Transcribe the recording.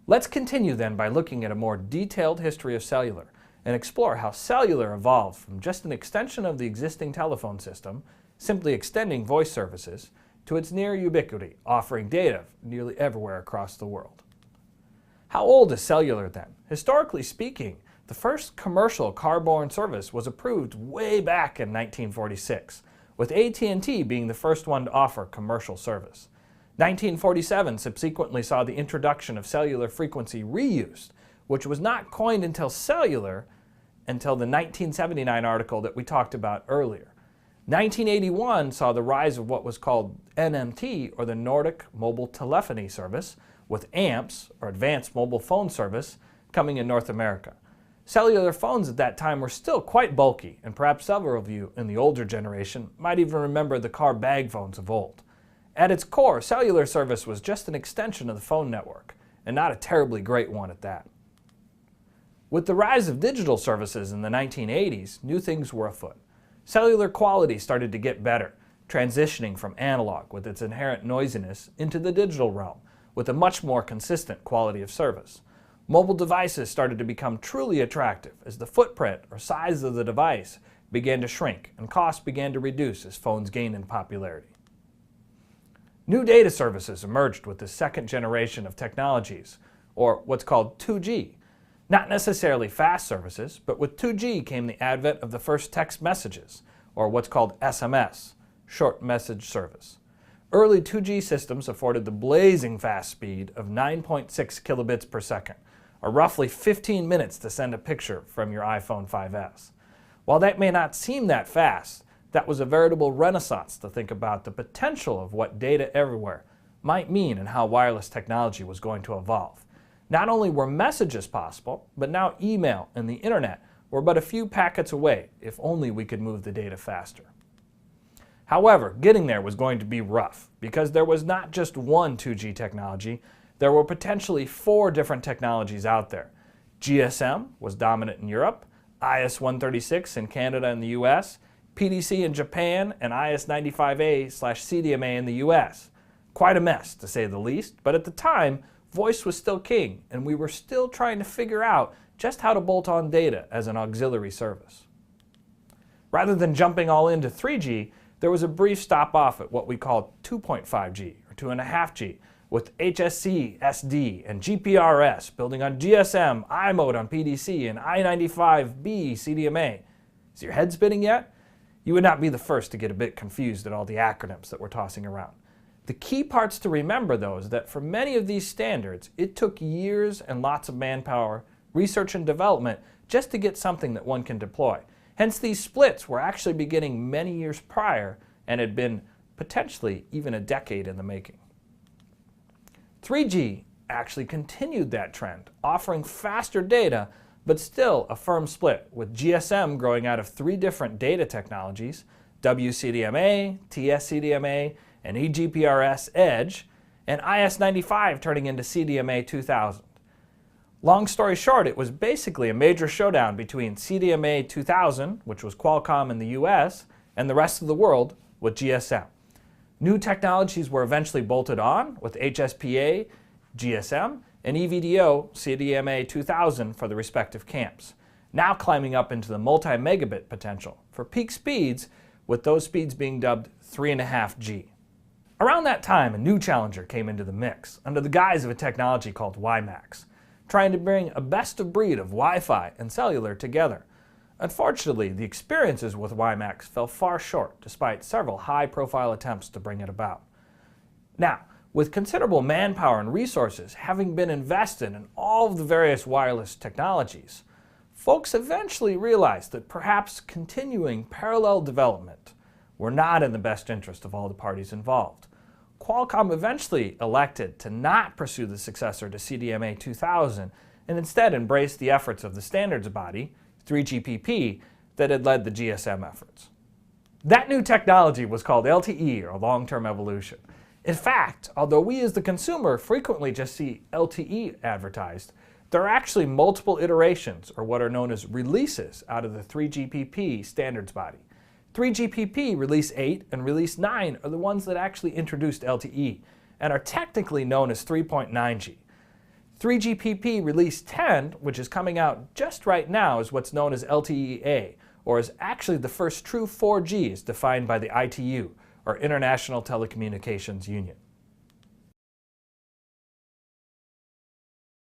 Let's continue then by looking at a more detailed history of cellular and explore how cellular evolved from just an extension of the existing telephone system, simply extending voice services, to its near ubiquity, offering data nearly everywhere across the world. How old is cellular then? Historically speaking, the first commercial car-borne service was approved way back in 1946, with AT&T being the first one to offer commercial service. 1947 subsequently saw the introduction of cellular frequency reuse, which was not coined until cellular until the 1979 article that we talked about earlier. 1981 saw the rise of what was called NMT, or the Nordic Mobile Telephony Service, with AMPS, or Advanced Mobile Phone Service, coming in North America. Cellular phones at that time were still quite bulky, and perhaps several of you in the older generation might even remember the car bag phones of old. At its core, cellular service was just an extension of the phone network, and not a terribly great one at that. With the rise of digital services in the 1980s, new things were afoot. Cellular quality started to get better, transitioning from analog with its inherent noisiness into the digital realm with a much more consistent quality of service. Mobile devices started to become truly attractive as the footprint or size of the device began to shrink and costs began to reduce as phones gained in popularity. New data services emerged with the second generation of technologies, or what's called 2G. Not necessarily fast services, but with 2G came the advent of the first text messages, or what's called SMS, short message service. Early 2G systems afforded the blazing fast speed of 9.6 kilobits per second, or roughly 15 minutes to send a picture from your iPhone 5S. While that may not seem that fast, that was a veritable renaissance to think about the potential of what data everywhere might mean and how wireless technology was going to evolve. Not only were messages possible, but now email and the internet were but a few packets away if only we could move the data faster. However, getting there was going to be rough because there was not just one 2G technology, there were potentially 4 different technologies out there. GSM was dominant in Europe, IS-136 in Canada and the US, PDC in Japan, and IS-95A/CDMA in the US. Quite a mess, to say the least, but at the time, voice was still king, and we were still trying to figure out just how to bolt on data as an auxiliary service. Rather than jumping all into 3G, there was a brief stop off at what we called 2.5G, or 2.5G, with HSC, SD, and GPRS building on GSM, I-mode on PDC, and I-95B CDMA. Is your head spinning yet? You would not be the first to get a bit confused at all the acronyms that we're tossing around. The key parts to remember, though, is that for many of these standards, it took years and lots of manpower, research and development, just to get something that one can deploy. Hence, these splits were actually beginning many years prior and had been potentially even a decade in the making. 3G actually continued that trend, offering faster data, but still a firm split, with GSM growing out of 3 different data technologies, WCDMA, TSCDMA, and eGPRS Edge, and IS-95 turning into CDMA 2000. Long story short, it was basically a major showdown between CDMA 2000, which was Qualcomm in the US, and the rest of the world with GSM. New technologies were eventually bolted on with HSPA, GSM, and EVDO CDMA 2000 for the respective camps, now climbing up into the multi-megabit potential for peak speeds, with those speeds being dubbed 3.5G. Around that time, a new challenger came into the mix under the guise of a technology called WiMAX, trying to bring a best of breed of Wi-Fi and cellular together. Unfortunately, the experiences with WiMAX fell far short despite several high-profile attempts to bring it about. Now, with considerable manpower and resources having been invested in all of the various wireless technologies, folks eventually realized that perhaps continuing parallel development were not in the best interest of all the parties involved. Qualcomm eventually elected to not pursue the successor to CDMA 2000 and instead embraced the efforts of the standards body, 3GPP, that had led the GSM efforts. That new technology was called LTE, or long-term evolution. In fact, although we as the consumer frequently just see LTE advertised, there are actually multiple iterations, or what are known as releases, out of the 3GPP standards body. 3GPP Release 8 and Release 9 are the ones that actually introduced LTE and are technically known as 3.9G. 3GPP Release 10, which is coming out just right now, is what's known as LTE-A, or is actually the first true 4G as defined by the ITU, or International Telecommunications Union.